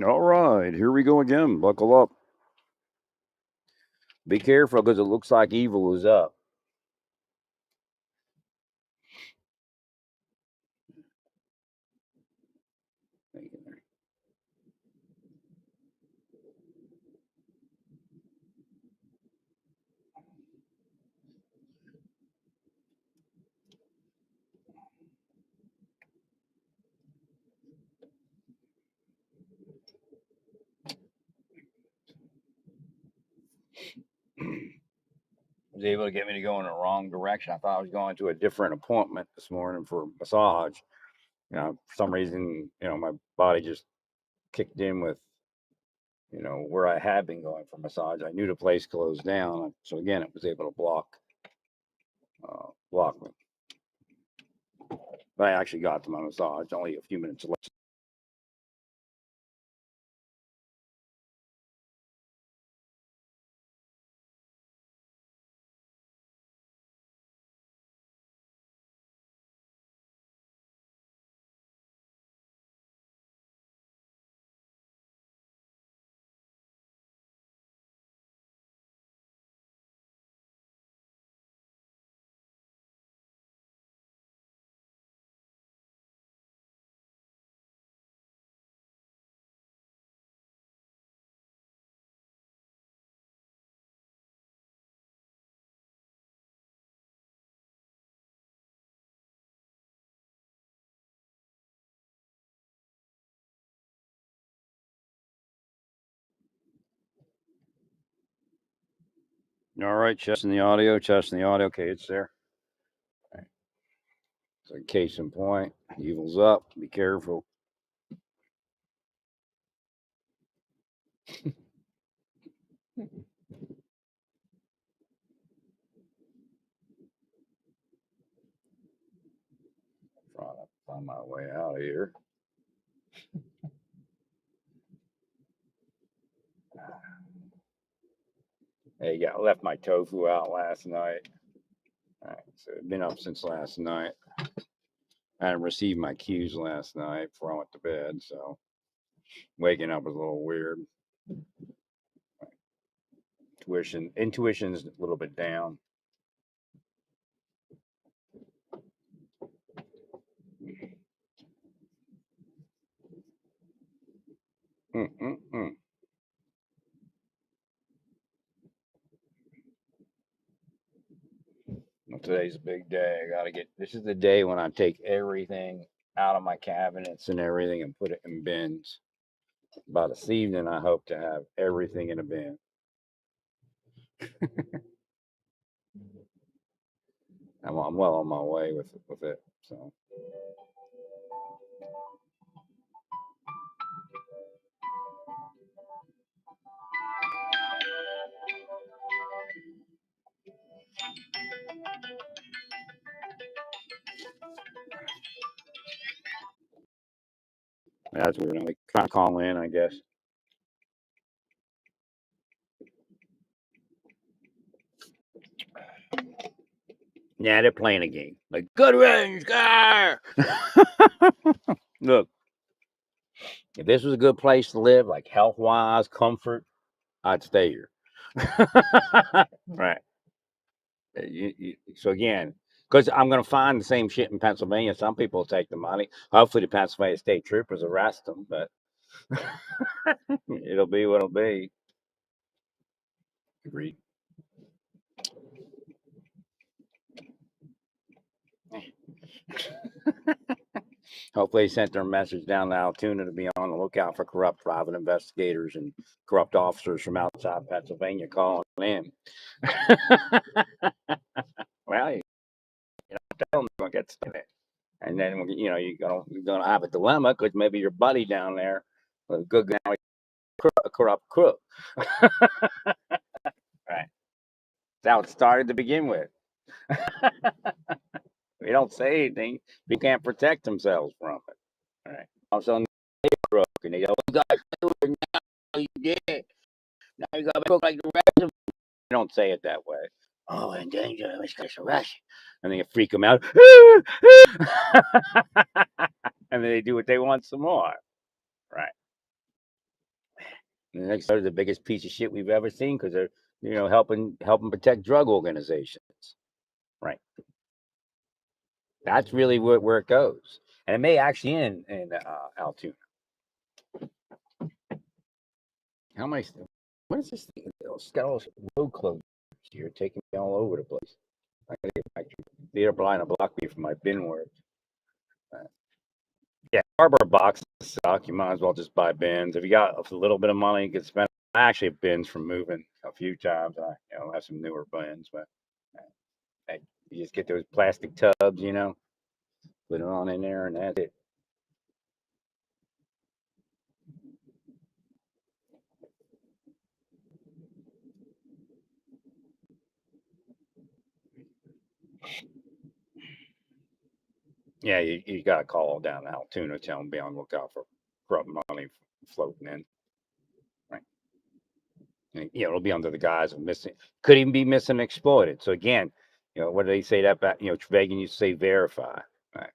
All right, here we go again. Buckle up. Be careful because it looks like evil is up. Was able to get me to go in the wrong direction. I thought I was going to a different appointment this morning for a massage. For some reason, my body just kicked in with, where I had been going for massage. I knew the place closed down, so again, it was able to block me. But I actually got to my massage only a few minutes late. All right, testing the audio, testing the audio. Okay, it's there. All right. So, case in point, evil's up. Be careful. Trying to find my way out of here. Hey, yeah, I left my tofu out last night. All right, so I've been up since last night. I hadn't received my cues last night before I went to bed, so waking up was a little weird. Intuition's a little bit down. Mm-mm-mm. Well, today's a big day. I gotta get. This is the day when I take everything out of my cabinets and everything and put it in bins. By this evening, I hope to have everything in a bin. I'm well on my way with it. So that's weird. I'm like trying to call in, I guess. Yeah, they're playing a game. Like, good range, guy. Look, if this was a good place to live, like health wise, comfort, I'd stay here. Right. So again, because I'm going to find the same shit in Pennsylvania. Some people will take the money. Hopefully, the Pennsylvania State Troopers arrest them, but it'll be what it'll be. Agreed. Hopefully, they sent their message down to Altoona to be on the lookout for corrupt private investigators and corrupt officers from outside Pennsylvania calling in. Well, tell them to get started. And then you're gonna have a dilemma because maybe your buddy down there, a good guy, a corrupt crook. Right. That's how it started to begin with. They don't say anything. They can't protect themselves from it. All right. All of a sudden, they crook, and they go, "You got to do it now. You did. Now you got to cook like the rest of them." They don't say it that way. Oh, in danger. Let's get arrested. And then you freak them out. And then they do what they want some more. Right. And the next, they're the biggest piece of shit we've ever seen because they're, helping protect drug organizations. Right. That's really where it goes, and it may actually end in Altoona. How many? What is this thing? It's got all this road closures here, taking me all over the place. I gotta get back to the line to block me from my bin work. Yeah, cardboard boxes suck. You might as well just buy bins. If you got a little bit of money, you can spend. I actually have bins from moving a few times. I have some newer bins, but you just get those plastic tubs, put it on in there, and that's it. Yeah, you got to call down to Altoona, tell them be on the lookout for corrupt money floating in. Right. And, it'll be under the guise of missing. Could even be missing exploited. So again, what do they say that back? Trevelyan used to say verify. Right.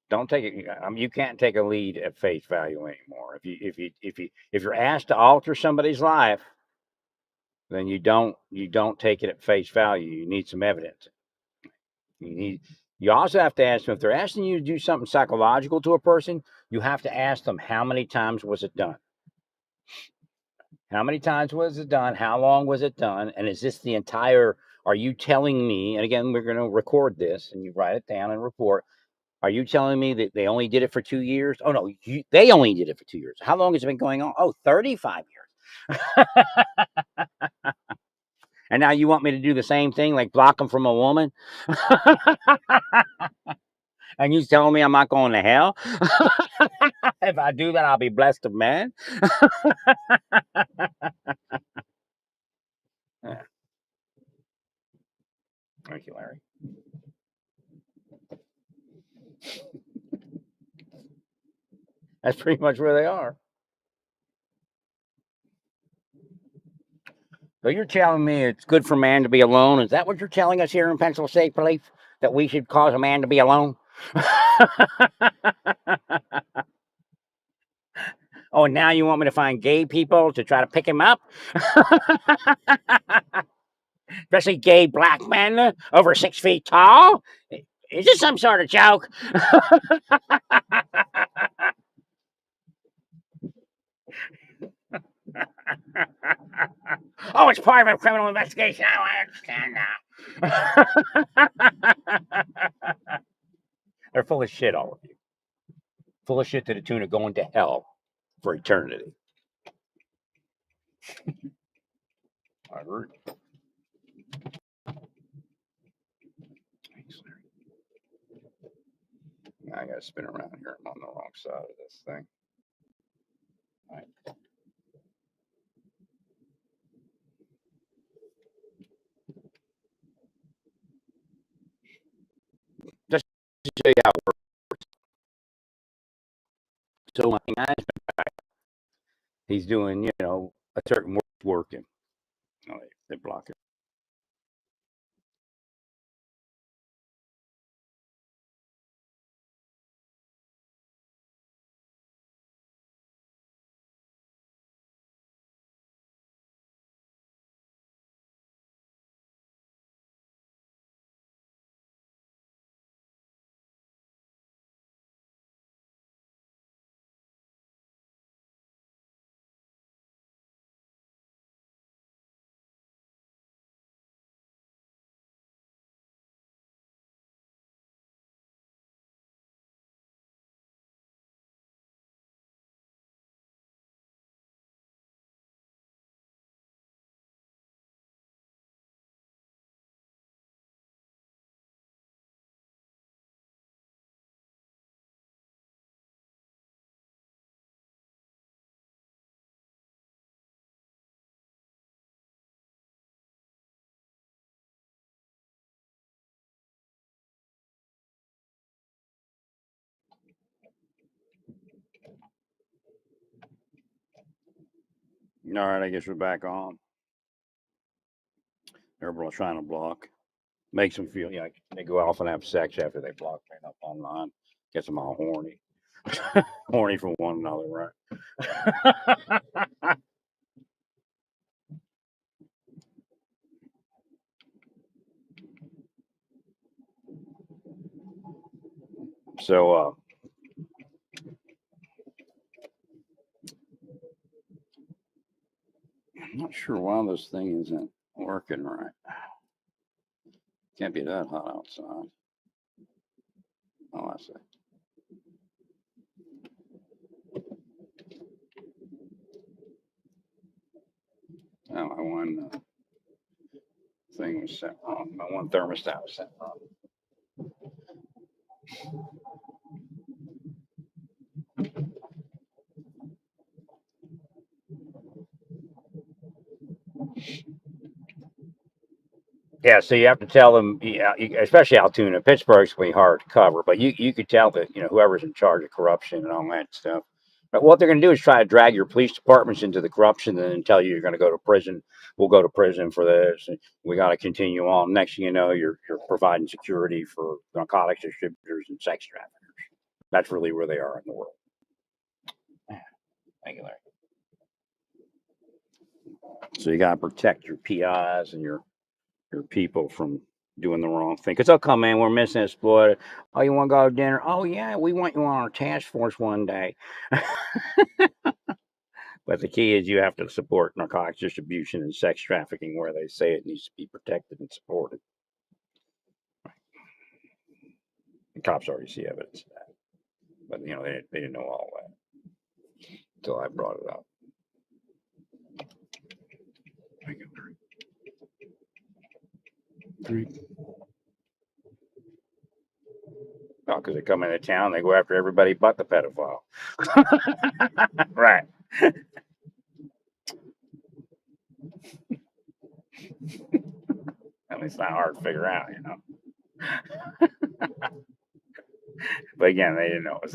Don't take it. You can't take a lead at face value anymore. If you're asked to alter somebody's life, then you don't take it at face value. You need some evidence. You also have to ask them if they're asking you to do something psychological to a person. You have to ask them how many times was it done. How many times was it done? How long was it done? And is this the entire? Are you telling me? And again, we're going to record this, and you write it down and report. Are you telling me that they only did it for 2 years? Oh, no, they only did it for 2 years. How long has it been going on? Oh, 35 years. And now you want me to do the same thing, like block them from a woman? And you telling me I'm not going to hell? If I do that, I'll be blessed of man. Yeah. Thank you, Larry. That's pretty much where they are. So you're telling me it's good for man to be alone? Is that what you're telling us here in Pencil State Police? That we should cause a man to be alone? Oh, now you want me to find gay people to try to pick him up? Especially gay black men over 6 feet tall? Is this some sort of joke? Oh, it's part of a criminal investigation. Oh, I understand now. They're full of shit, all of you. Full of shit to the tune of going to hell for eternity. I heard. Thanks, Larry. Now I gotta spin around here. I'm on the wrong side of this thing. All right. Just to show you how it works. So my management guy, he's doing, a certain working. Oh, they block it. All right, I guess we're back on. Everybody's trying to block. Makes them feel like they go off and have sex after they block me up online. Gets them all horny. Horny for one another, right? So I'm not sure why this thing isn't working right. Can't be that hot outside. Oh, I see. Oh, my one thing was set wrong. My one thermostat was set wrong. Yeah, so you have to tell them, yeah, especially Altoona. Pittsburgh's going to be hard to cover, but you could tell that, whoever's in charge of corruption and all that stuff. But what they're going to do is try to drag your police departments into the corruption and then tell you you're going to go to prison. We'll go to prison for this. And we got to continue on. Next thing you know, you're providing security for narcotics distributors and sex traffickers. That's really where they are in the world. Thank you, Larry. So you got to protect your PIs and your people from doing the wrong thing. Because they'll come in, we're missing exploited. Oh, you want to go to dinner? Oh, yeah, we want you on our task force one day. But the key is you have to support narcotics distribution and sex trafficking where they say it needs to be protected and supported. The cops already see evidence of that. But, they didn't know all that until I brought it up. Thank you. Three. Oh, because they come into town, they go after everybody but the pedophile. Right. I mean, it's not hard to figure out, But again, they didn't know it was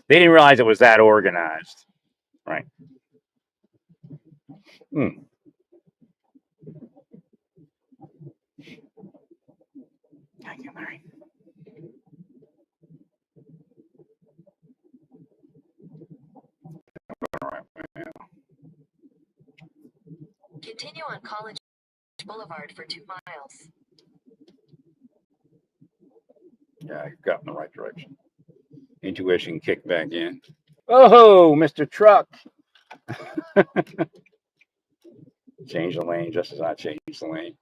they didn't realize it was that organized, right? Hmm. Thank you, Larry. All right. Yeah. Continue on College Boulevard for 2 miles. Yeah, you've got in the right direction. Intuition kicked back in. Oh, Mr. Truck. Change the lane just as I changed the lane.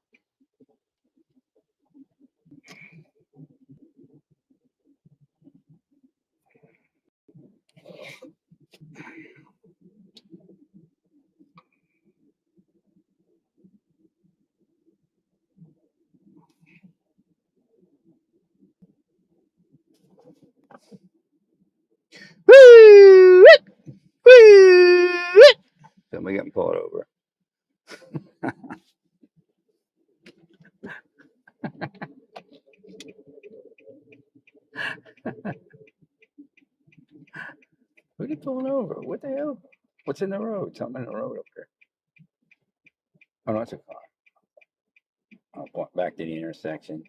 Woo! Woo! Somebody got me pulled over. Who are you pulling over? What the hell? What's in the road? Something in the road up there. Oh, no, it's a car. I'll walk back to the intersection.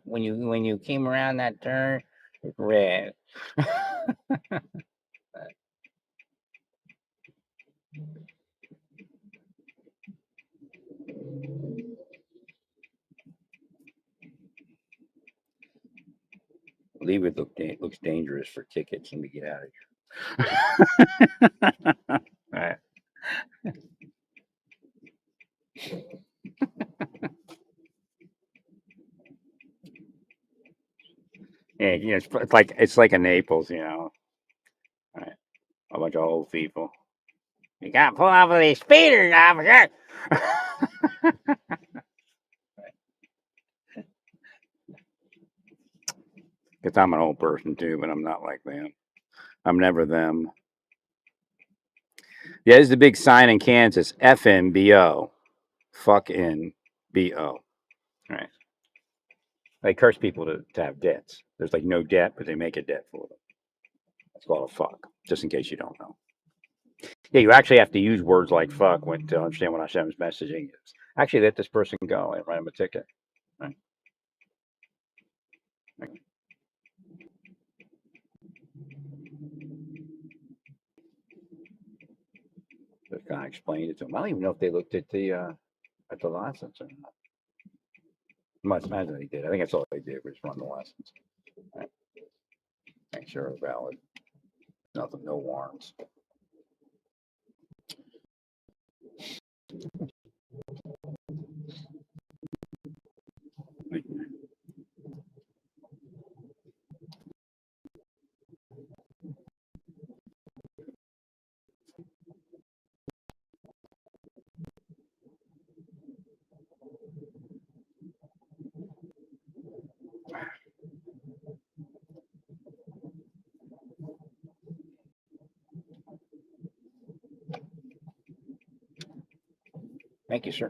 when you came around that turn, it's red. Leave it looks dangerous for tickets. Let me get out of here. All right. Yeah, it's like a Naples, All right. A bunch of old people. You gotta pull off of these speeders, officer. Because I'm an old person too, but I'm not like them. I'm never them. Yeah, there's the big sign in Kansas. FNBO. Fuck in BO. Right. They curse people to have debts. There's like no debt, but they make a debt for them. That's called a fuck, just in case you don't know. Yeah, you actually have to use words like fuck to understand what Hashem's messaging is. Actually, let this person go and write him a ticket. Right. kind of explained it to them. I don't even know if they looked at the license or not. Must imagine they did. I think that's all they did was run the license. Right. Make sure it's valid. Nothing, no warrants. Thank you, sir.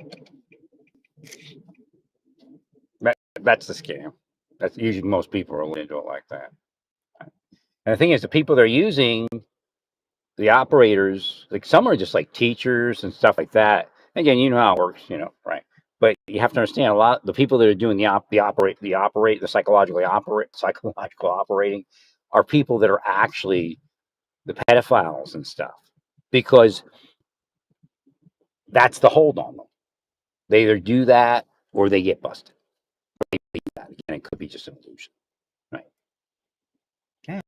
That's the scam. That's usually most people are into it like that. And the thing is, the people they're using, the operators, like some are just like teachers and stuff like that. Again, you know how it works, right? But you have to understand a lot. The people that are doing the psychological operating, are people that are actually the pedophiles and stuff, because that's the hold on them. They either do that or they get busted. Again, it could be just an illusion, right? Yeah.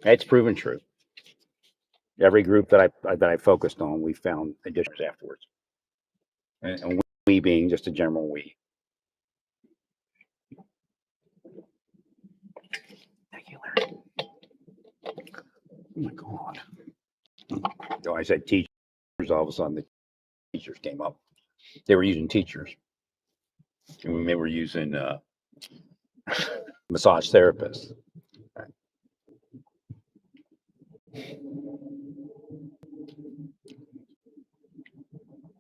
It's proven true. Every group that I focused on, we found additions afterwards, and we being just a general we. Thank you, Larry. Oh my God. So I said teachers. All of a sudden, the teachers came up. They were using teachers, and they were using massage therapists.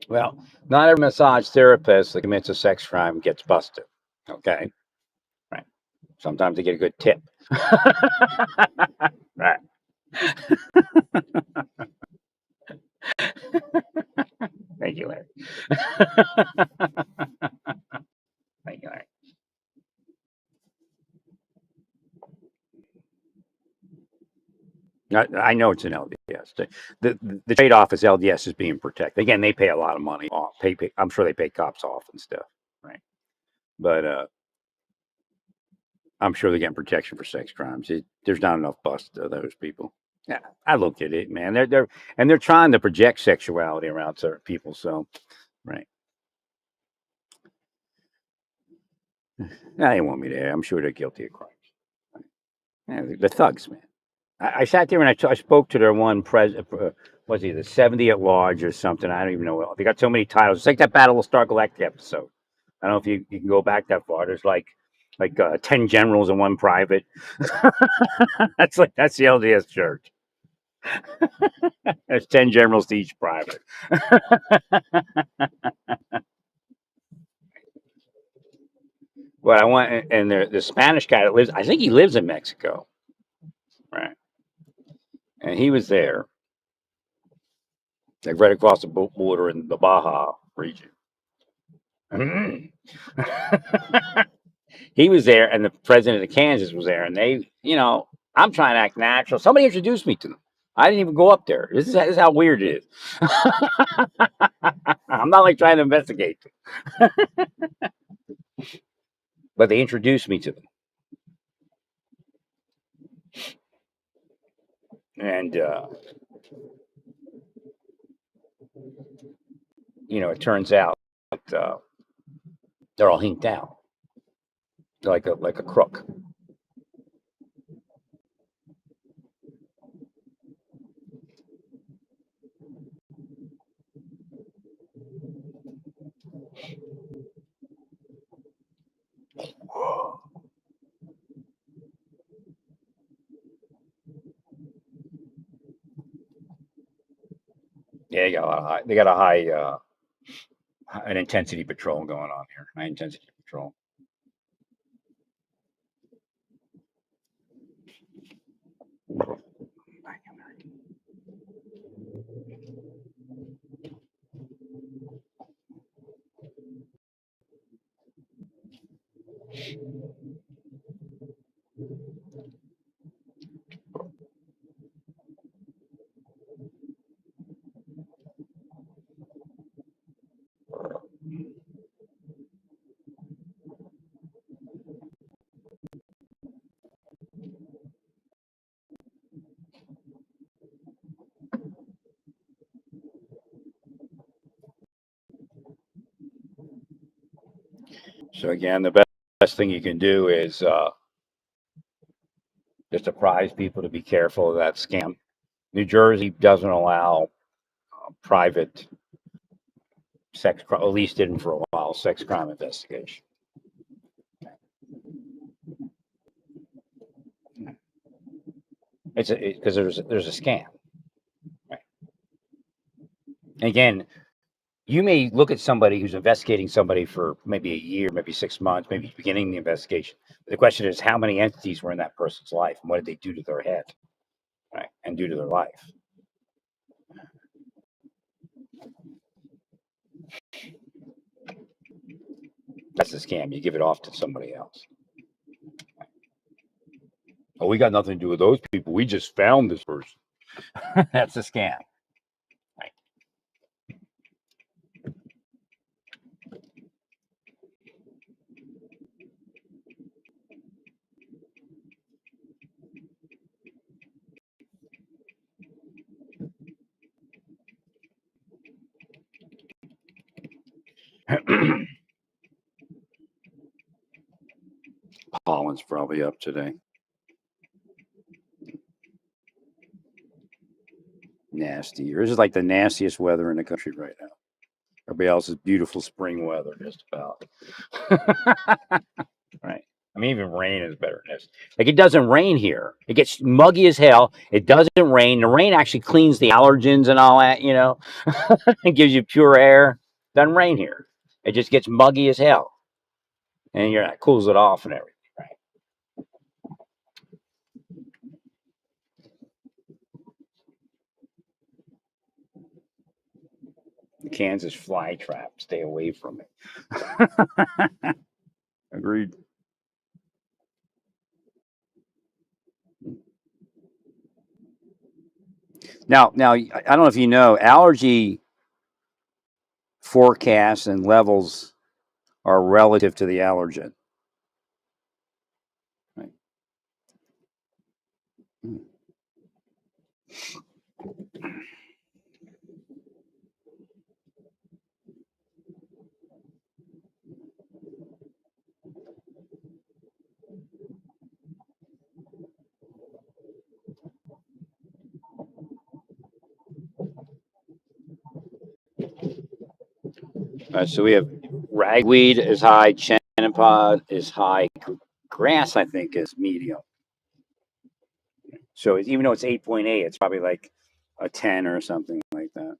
Well, not every massage therapist that commits a sex crime gets busted. Okay, right. Sometimes they get a good tip. Right. Thank you, Larry. Thank you, Larry. I know it's an LDS. The trade off is LDS is being protected. Again, they pay a lot of money off. I'm sure they pay cops off and stuff, right? But I'm sure they're getting protection for sex crimes. There's not enough busts of those people. Yeah, I looked at it, man. They're trying to project sexuality around certain people. So, right. Now they want me there. I'm sure they're guilty of crimes. Yeah, the thugs, man. I sat there and I spoke to their one president. Was he the 70 at large or something? I don't even know. They got so many titles. It's like that Battle of Star Galactica episode. I don't know if you can go back that far. There's like 10 generals and one private. That's the LDS church. There's 10 generals to each private. Well, I want, and the Spanish guy that lives, I think he lives in Mexico, right? And he was there, like right across the border in the Baja region. He was there, and the president of Kansas was there, and I'm trying to act natural. Somebody introduced me to them. I didn't even go up there. This is how weird it is. I'm not like trying to investigate them. But they introduced me to them. And, it turns out they're all hinked out like a crook. Yeah, they got a high an intensity patrol going on here. High intensity patrol. So again, the best thing you can do is just apprise people to be careful of that scam. New Jersey doesn't allow private sex, at least didn't for a while, sex crime investigation. It's because there's a scam. Right? Again, you may look at somebody who's investigating somebody for maybe a year, maybe 6 months, maybe beginning the investigation. The question is, how many entities were in that person's life, and what did they do to their head, right, and do to their life? That's a scam. You give it off to somebody else. Oh, we got nothing to do with those people. We just found this person. That's a scam. Right. Pollen's probably up today. Nasty. Yours is like the nastiest weather in the country right now. Everybody else is beautiful spring weather, just about. Right. I mean, even rain is better than this. Like, it doesn't rain here. It gets muggy as hell. It doesn't rain. The rain actually cleans the allergens and all that, and gives you pure air. Doesn't rain here. It just gets muggy as hell. And it cools it off and everything, right? The Kansas fly trap. Stay away from it. Agreed. Now, I don't know if you know, allergy forecasts and levels are relative to the allergen. Right. So we have ragweed is high, chenopod is high, grass I think is medium. So even though it's 8.8, it's probably like a 10 or something like that.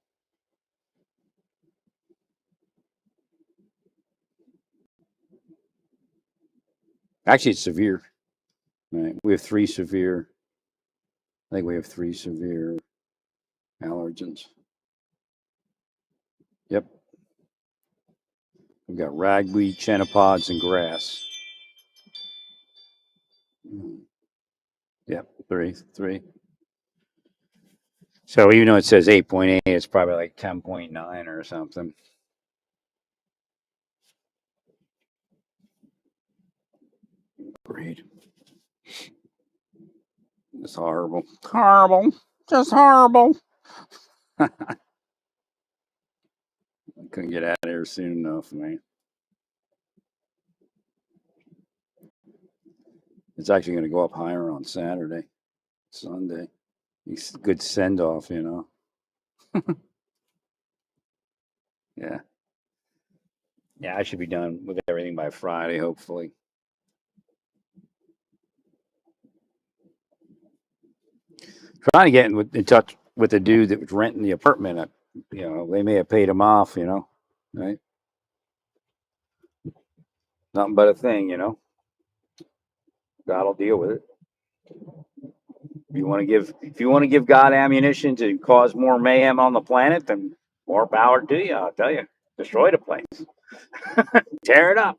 Actually, it's severe. Right. We have three severe. I think we have three severe allergens. Yep. We've got ragweed, chenopods, and grass. Yep, three. So even though it says 8.8, it's probably like 10.9 or something. Great. It's horrible. Horrible. Just horrible. I couldn't get out of here soon enough, man. It's actually going to go up higher on Saturday, Sunday. It's a good send off, Yeah. Yeah, I should be done with everything by Friday, hopefully. Trying to get in touch with the dude that was renting the apartment. They may have paid him off, right? Nothing but a thing, God will deal with it. If you want to give God ammunition to cause more mayhem on the planet, then more power to you. I'll tell you, destroy the place, tear it up.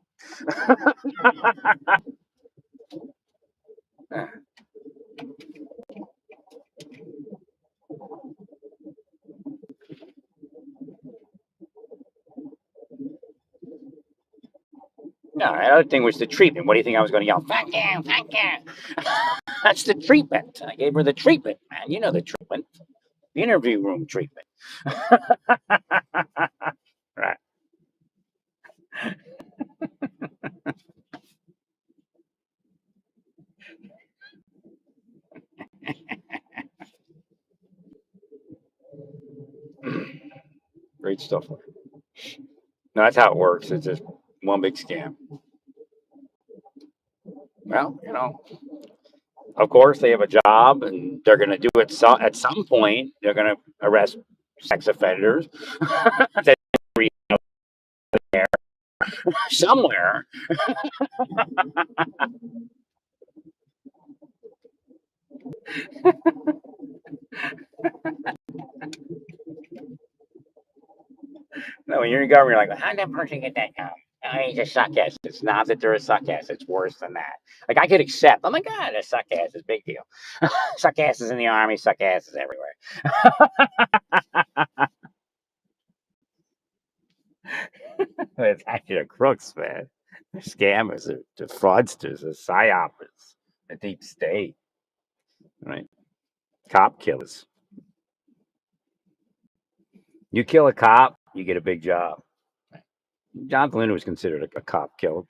No, another thing was the treatment. What do you think I was going to yell? Fuck you, fuck you. That's the treatment. I gave her the treatment, man. You know the treatment. The interview room treatment. Right. Great stuff. No, that's how it works. It's just one big scam. Well, of course they have a job and they're going to do it. So at some point, they're going to arrest sex offenders. That somewhere. No, when you're in government, you're like, how did that person get that job? Oh, he's a suck ass. It's not that they're a suck ass. It's worse than that. Like I could accept. Oh my God, a suck ass is a big deal. Suck asses in the army, suck asses everywhere. But it's actually the crooks, man. The scammers, the fraudsters, the psyops, the deep state, right? Cop killers. You kill a cop, you get a big job. John Flynn was considered a cop killer.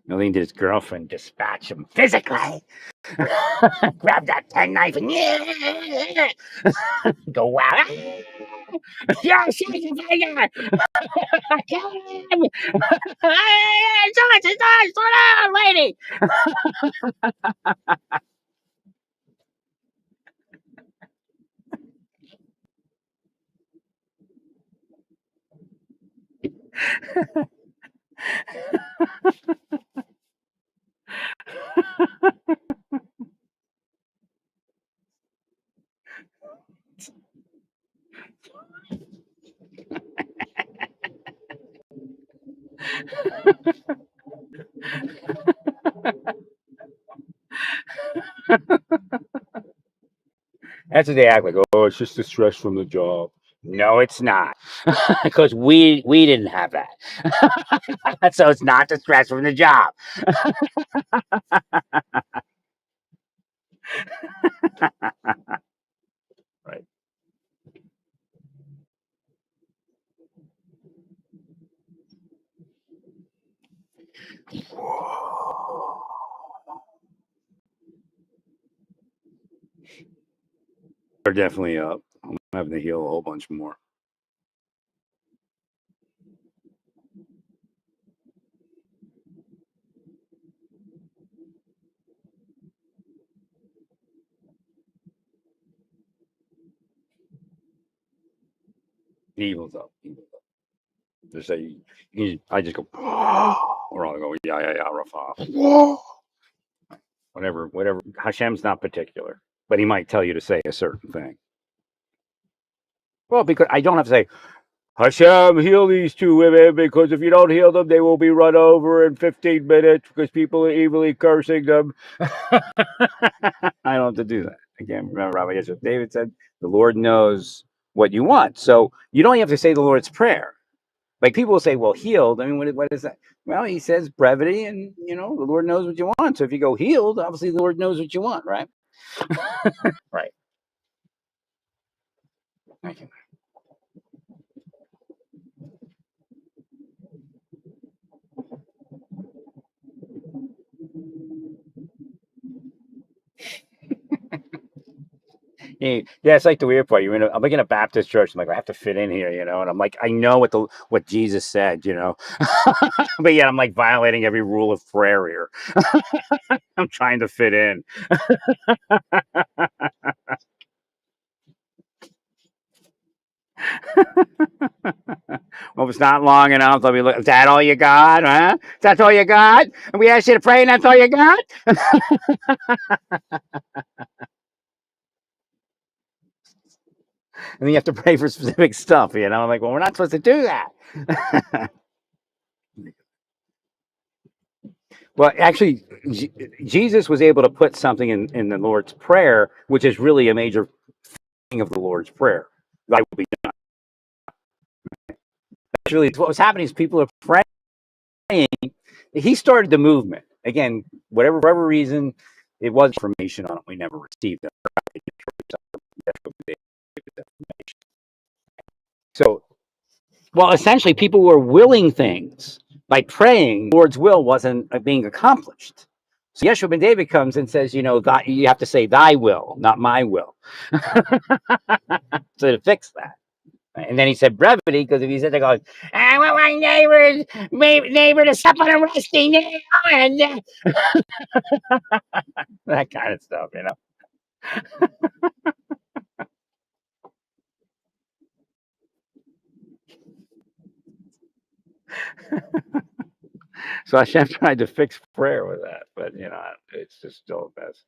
Nolene did his girlfriend dispatch him physically. Grab that penknife and go wow. Yeah, shoot the finger. Kill him. It's ours, slow down, lady. That's what they act like. Oh, it's just the stress from the job. No, it's not, because we didn't have that, so it's not the stress from the job. Right. They're definitely up. I'm having to heal a whole bunch more. Evil's up. Evil's up. Just say, I just go, or I'll go, yeah, rough off. Whatever. Hashem's not particular, but he might tell you to say a certain thing. Well, because I don't have to say, Hashem, heal these two women, because if you don't heal them, they will be run over in 15 minutes because people are evilly cursing them. I don't have to do that. Again, remember, Rabbi Yeshua David said, the Lord knows what you want. So you don't have to say the Lord's Prayer. Like people will say, well, healed. I mean, what is that? Well, he says brevity, and, the Lord knows what you want. So if you go healed, obviously the Lord knows what you want, right? Right. Thank you. Yeah, it's like the weird part. I'm like in a Baptist church. I'm like, I have to fit in here, and I'm like, I know what Jesus said, but yet I'm like violating every rule of prayer here. I'm trying to fit in. Well, if it's not long enough, they'll be looking. Is that all you got? Huh? That's all you got? And we asked you to pray, and that's all you got? And then you have to pray for specific stuff, I'm like, well, we're not supposed to do that. Well, actually, Jesus was able to put something in the Lord's Prayer, which is really a major thing of the Lord's Prayer. Thy will be done. Actually, what was happening is people are praying. He started the movement. Again, for whatever reason, it was information on it. We never received it. So, well, essentially, people were willing things. by praying, the Lord's will wasn't being accomplished. So Yeshua ben David comes and says, you know, that you have to say thy will, not my will. So to fix that. And then he said brevity, because if he said, they're going, I want my neighbor to step on a rusty nail, and that kind of stuff, you know. So Hashem tried to fix prayer with that, but you know, it's just still a mess.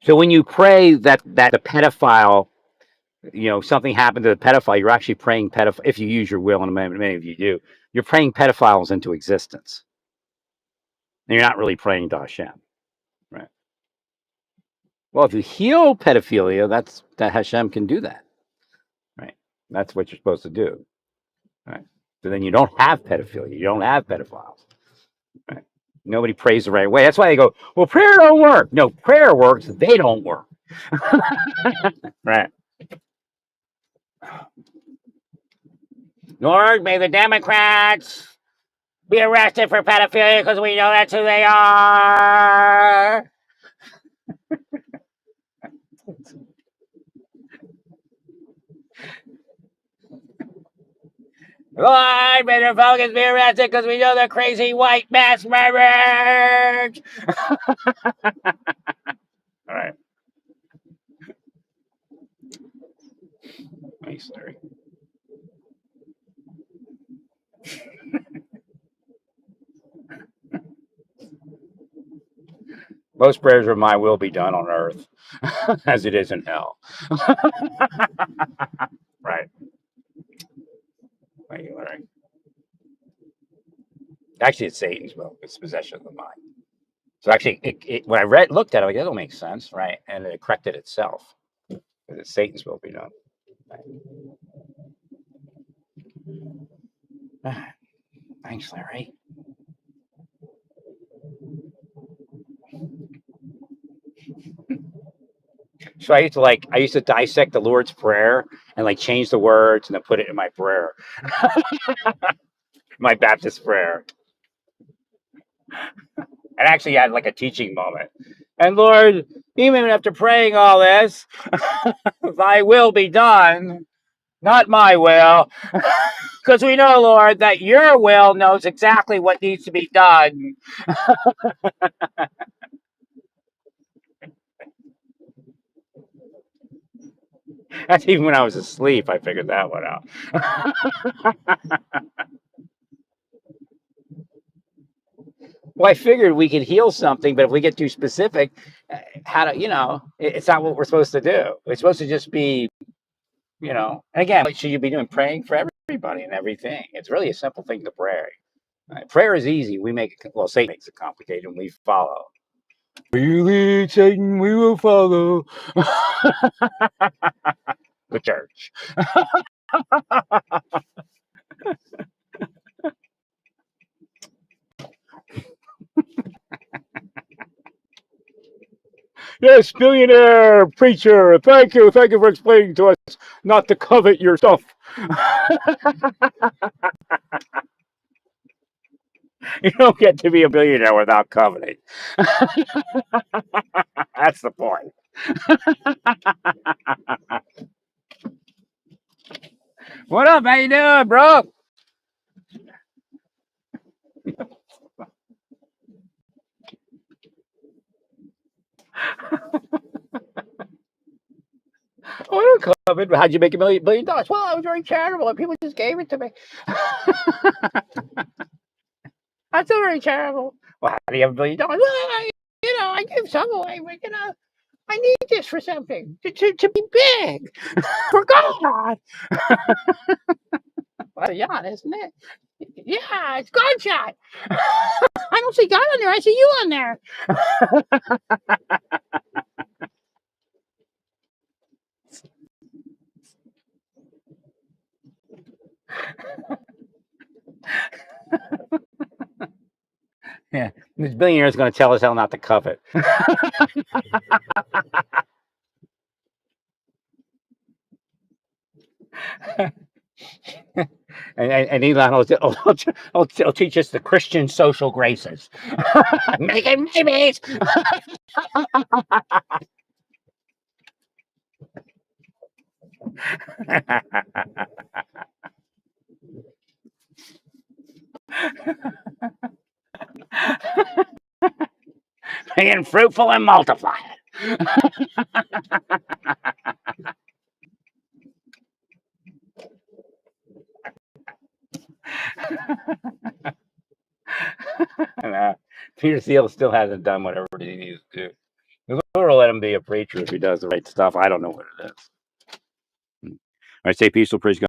So when you pray that the pedophile, you know, something happened to the pedophile, you're actually praying pedophile. If you use your will, and many of you do, you're praying pedophiles into existence. And you're not really praying to Hashem, right? Well, if you heal pedophilia, that Hashem can do that, right? That's what you're supposed to do, right? So then you don't have pedophilia, you don't have pedophiles, right? Nobody prays the right way. That's why they go, well, prayer don't work. No, prayer works. They don't work, right? Lord, may the Democrats be arrested for pedophilia because we know that's who they are. Lord, may the Republicans be arrested because we know they're crazy white mass murderers. All right. Thanks, Larry. Most prayers are my will be done on earth as it is in hell. Right. Thank you, Larry. Actually, it's Satan's will. It's possession of the mind. So actually, when I looked at it, like, that don't make sense, right? And it corrected itself. It's Satan's will be done. Right. Thanks, Larry. So I used to dissect the Lord's Prayer and like change the words and then put it in my prayer, my Baptist prayer. And actually had like a teaching moment. And Lord, even after praying all this, thy will be done, not my will. Because we know, Lord, that your will knows exactly what needs to be done. That's even when I was asleep, I figured that one out. Well, I figured we could heal something, but if we get too specific, how to, you know, it's not what we're supposed to do. It's supposed to just be, you know, and again, what should you be doing? Praying for everybody and everything. It's really a simple thing to pray. Right? Prayer is easy. We make it, well, Satan makes it complicated and we follow. We lead, Satan, we will follow. The church. Yes, billionaire preacher. Thank you for explaining to us not to covet your stuff. You don't get to be a billionaire without coveting. That's the point. What up? How you doing, bro? Oh, I don't covet. How'd you make $1 billion? Well, I was very charitable and people just gave it to me. I'm still very charitable. Well, how do you have $1 billion? Well, I give some away. But, I need this for something to be big for God. What a yacht, isn't it? Yeah, it's God shot. I don't see God on there. I see you on there. Yeah, this billionaire is going to tell us how not to covet. And Elon will teach us the Christian social graces. Making babies. Being fruitful and multiply. And, Peter Thiel still hasn't done whatever he needs to do. The Lord will let him be a preacher if he does the right stuff. I don't know what it is. I say peaceful praise God.